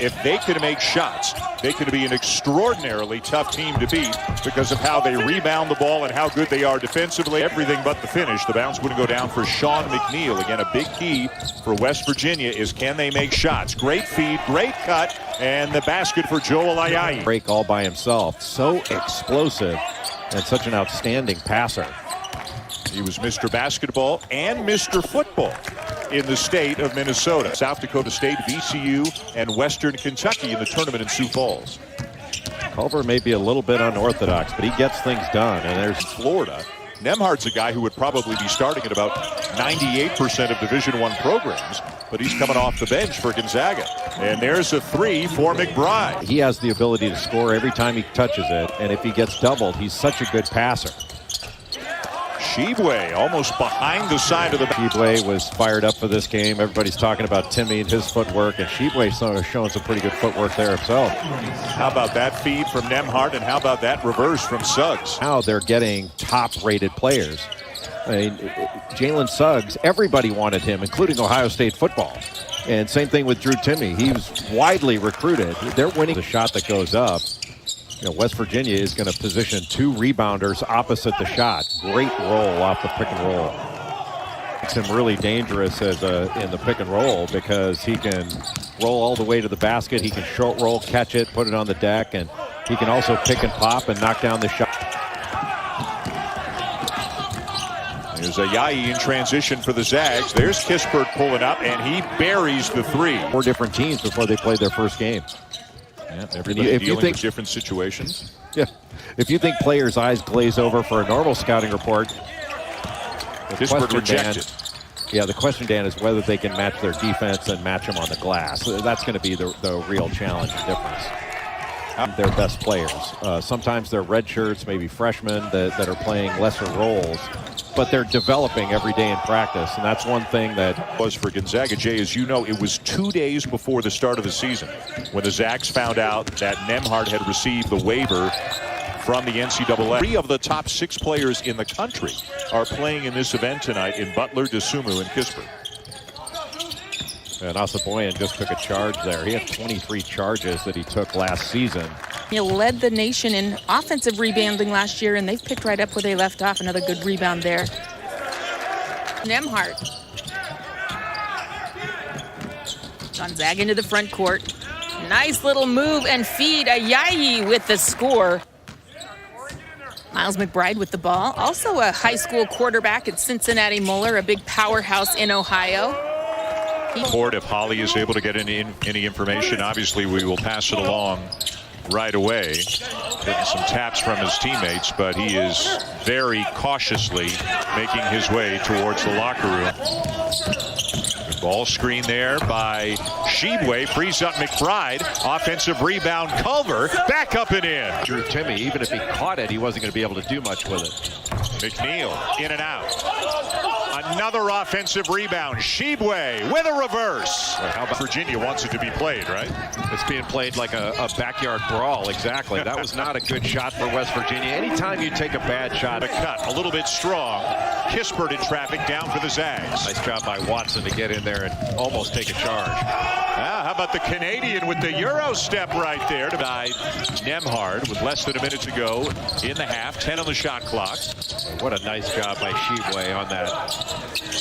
If they can make shots, they could be an extraordinarily tough team to beat because of how they rebound the ball and how good they are defensively. Everything but the finish. The bounce wouldn't go down for Sean McNeil. Again, a big key for West Virginia is can they make shots. Great feed, great cut, and the basket for Joel Ayayi. Break all by himself. So explosive and such an outstanding passer. He was Mr. Basketball and Mr. Football in the state of Minnesota. South Dakota State, VCU, and Western Kentucky in the tournament in Sioux Falls. Culver may be a little bit unorthodox, but he gets things done. And there's Florida. Nembhard's a guy who would probably be starting at about 98% of Division I programs, but he's coming off the bench for Gonzaga. And there's a three for McBride. He has the ability to score every time he touches it, and if he gets doubled, he's such a good passer. Shibwe almost behind the side of the... Shibwe was fired up for this game. Everybody's talking about Timmy and his footwork, and Shibwe sort of showing some pretty good footwork there himself. How about that feed from Nembhard, and how about that reverse from Suggs? Now they're getting top-rated players. I mean, Jalen Suggs, everybody wanted him, including Ohio State football. And same thing with Drew Timme. He was widely recruited. They're winning the shot that goes up. You know, West Virginia is going to position two rebounders opposite the shot. Great roll off the pick and roll. Makes him really dangerous as in the pick and roll because he can roll all the way to the basket. He can short roll, catch it, put it on the deck, and he can also pick and pop and knock down the shot. There's Ayayi in transition for the Zags. There's Kispert pulling up, and he buries the three. 4 different teams before they played their first game. Yeah, everybody dealing with different situations. Yeah, if you think players' eyes glaze over for a normal scouting report, Kispert rejected. Yeah, the question, Dan, is whether they can match their defense and match them on the glass. That's going to be the real challenge and difference. Their best players. Sometimes they're red shirts, maybe freshmen that are playing lesser roles, but they're developing every day in practice, and that's one thing that was for Gonzaga. Jay, as you know, it was 2 days before the start of the season when the Zags found out that Nembhard had received the waiver from the NCAA. 3 of the top 6 players in the country are playing in this event tonight in Butler, DeSumo, and Kispert. And Asaboyan just took a charge there. He had 23 charges that he took last season. He led the nation in offensive rebounding last year, and they've picked right up where they left off. Another good rebound there. Nembhard. Gonzaga into the front court. Nice little move and feed. Ayayi with the score. Miles McBride with the ball. Also a high school quarterback at Cincinnati Moeller, a big powerhouse in Ohio. If Holly is able to get any information, obviously we will pass it along right away. Getting some taps from his teammates, but he is very cautiously making his way towards the locker room. Good ball screen there by Shibwe, frees up McBride. Offensive rebound, Culver, back up and in. Drew Timme, even if he caught it, he wasn't going to be able to do much with it. McNeil in and out. Another offensive rebound. Shibwe with a reverse. Well, how about Virginia wants it to be played, right? It's being played like a backyard brawl, exactly. That was not a good shot for West Virginia. Anytime you take a bad shot. A cut, a little bit strong. Kispert in traffic down for the Zags. Nice job by Watson to get in there and almost take a charge. How about the Canadian with the Euro step right there to Nembhard with less than a minute to go in the half. 10 on the shot clock. What a nice job by Shibwe on that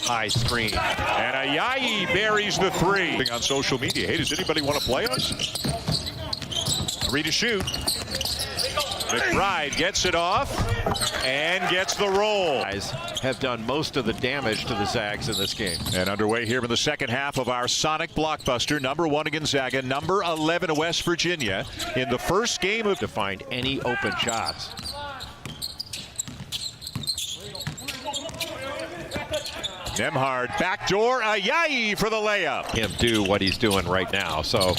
high screen. And Ayayi buries the three. On social media, hey, does anybody want to play us? 3 to shoot. McBride gets it off and gets the roll. Guys have done most of the damage to the Zags in this game. And underway here in the second half of our Sonic Blockbuster. Number 1 to Gonzaga, number 11 to West Virginia in the first game of to find any open shots. Nembhard backdoor, Ayayi for the layup. Him do what he's doing right now. So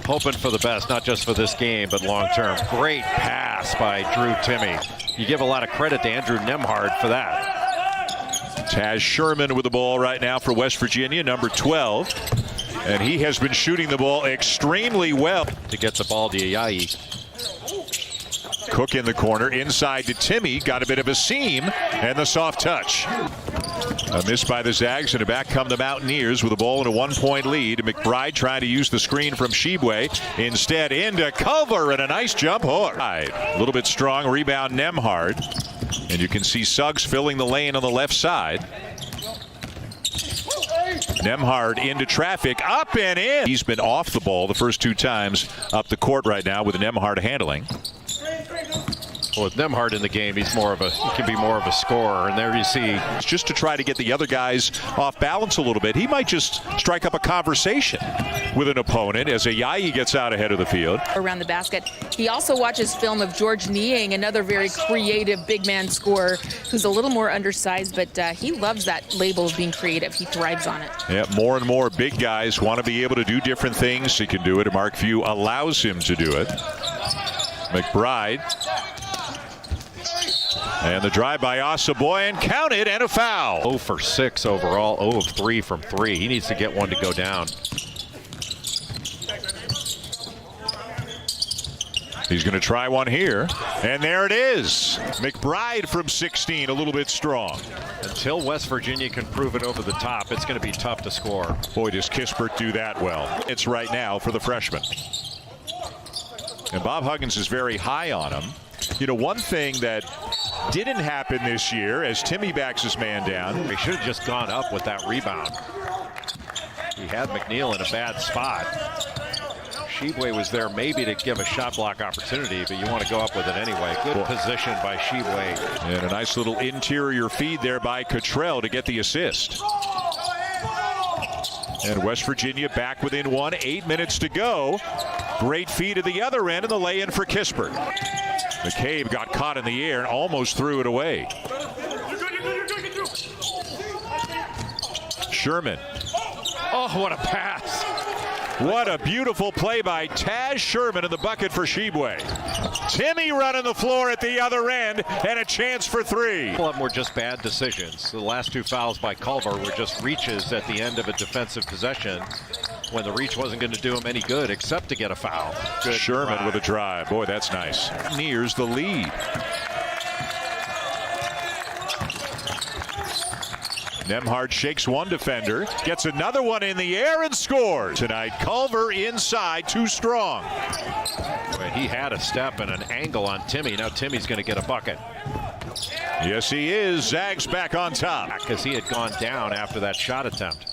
hoping for the best, not just for this game, but long term. Great pass by Drew Timme. You give a lot of credit to Andrew Nembhard for that. Taz Sherman with the ball right now for West Virginia, number 12. And he has been shooting the ball extremely well. To get the ball to Ayayi. Cook in the corner, inside to Timme, got a bit of a seam, and the soft touch. A miss by the Zags, and back come the Mountaineers with a ball and a 1-point lead. McBride trying to use the screen from Shibwe. Instead, into Culver, and a nice jump hook. A little bit strong rebound, Nemhard. And you can see Suggs filling the lane on the left side. Nemhard into traffic, up and in. He's been off the ball the first 2 times up the court right now with Nemhard handling. Well, with Nemhard in the game, he can be more of a scorer, and there you see. Just to try to get the other guys off balance a little bit. He might just strike up a conversation with an opponent as Ayayi gets out ahead of the field. Around the basket. He also watches film of George Niang, another very creative big man scorer who's a little more undersized, but he loves that label of being creative. He thrives on it. Yeah, more and more big guys want to be able to do different things. He can do it, and Mark Few allows him to do it. McBride. And the drive by Asaboyan, counted, and a foul. 0 for 6 overall, 0 of 3 from 3. He needs to get one to go down. He's going to try one here, and there it is. McBride from 16, a little bit strong. Until West Virginia can prove it over the top, it's going to be tough to score. Boy, does Kispert do that well. It's right now for the freshman. And Bob Huggins is very high on him. You know, one thing that didn't happen this year as Timmy backs his man down. He should have just gone up with that rebound. He had McNeil in a bad spot. Shibwe was there maybe to give a shot block opportunity, but you want to go up with it anyway. Good position by Shibwe. And a nice little interior feed there by Cottrell to get the assist. And West Virginia back within 1, 8 minutes to go. Great feed at the other end, and the lay-in for Kispert. McCabe got caught in the air and almost threw it away. Sherman. Oh, what a pass. What a beautiful play by Taz Sherman in the bucket for Shibwe. Timmy running the floor at the other end, and a chance for 3. All of them were just bad decisions. The last 2 fouls by Culver were just reaches at the end of a defensive possession when the reach wasn't going to do him any good except to get a foul. Good Sherman drive. with a drive. Boy, that's nice. Nears the lead. Nemhard shakes one defender, gets another one in the air and scores. Tonight, Culver inside, too strong. He had a step and an angle on Timmy. Now Timmy's going to get a bucket. Yes, he is. Zags back on top. Because he had gone down after that shot attempt.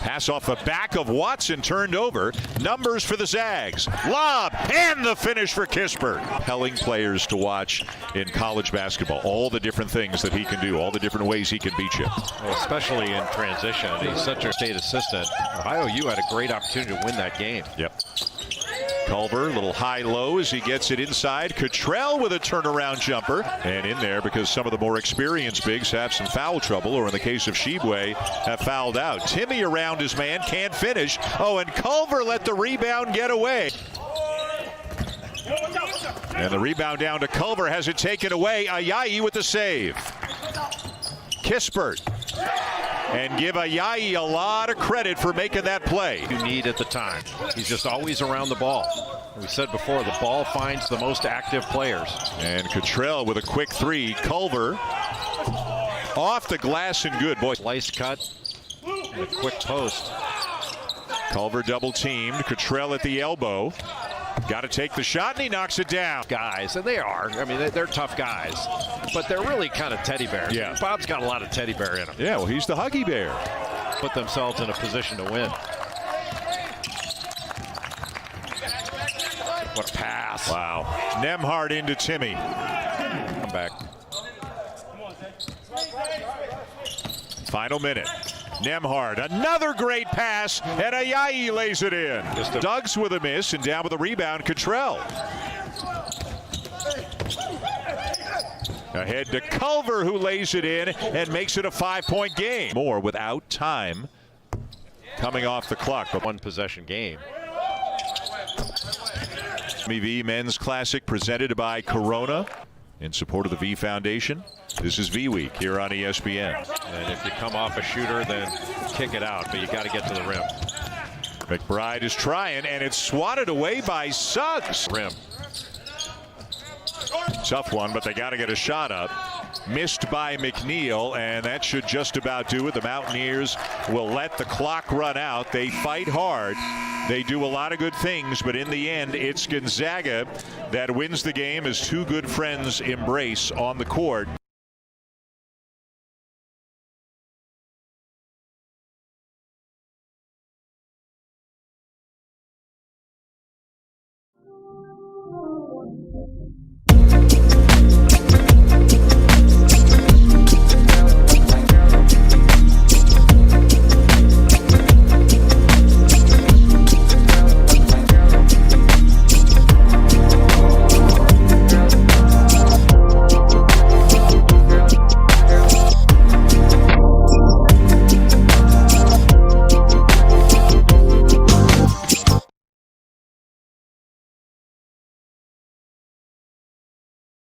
Pass off the back of Watson, turned over. Numbers for the Zags. Lob, and the finish for Kispert. Compelling players to watch in college basketball. All the different things that he can do, all the different ways he can beat you. Well, especially in transition. He's such a state assistant. Ohio U had a great opportunity to win that game. Yep. Culver, little high-low as he gets it inside. Cottrell with a turnaround jumper. And in there because some of the more experienced bigs have some foul trouble, or in the case of Shibwe, have fouled out. Timmy around his man, can't finish. Oh, and Culver let the rebound get away. And the rebound down to Culver, has it taken away. Ayayi with the save. Kispert. And give Ayayi a lot of credit for making that play. You need at the time. He's just always around the ball. We said before, the ball finds the most active players. And Cottrell with a quick 3. Culver off the glass and good. Boy, Slice cut and a quick post. Culver double teamed. Cottrell at the elbow. Got to take the shot, and he knocks it down. Guys, and they are. I mean, they're tough guys, but they're really kind of teddy bears. Yeah. Bob's got a lot of teddy bear in him. Yeah, well, he's the Huggy Bear. Put themselves in a position to win. What a pass. Wow. Nemhard into Timmy. Come back. Final minute. Nemhard, another great pass, and Ayayi lays it in. Duggs with a miss, and down with a rebound, Cottrell. Ahead to Culver, who lays it in and makes it a 5-point game. More without time coming off the clock. A one-possession game. V Men's Classic presented by Corona in support of the V Foundation. This is V Week here on ESPN. And if you come off a shooter, then kick it out, but you got to get to the rim. McBride is trying, and it's swatted away by Suggs. Rim. Tough one, but they got to get a shot up. missed by McNeil, and that should just about do it. The Mountaineers will let the clock run out. They fight hard. They do a lot of good things, but in the end, it's Gonzaga that wins the game as two good friends embrace on the court.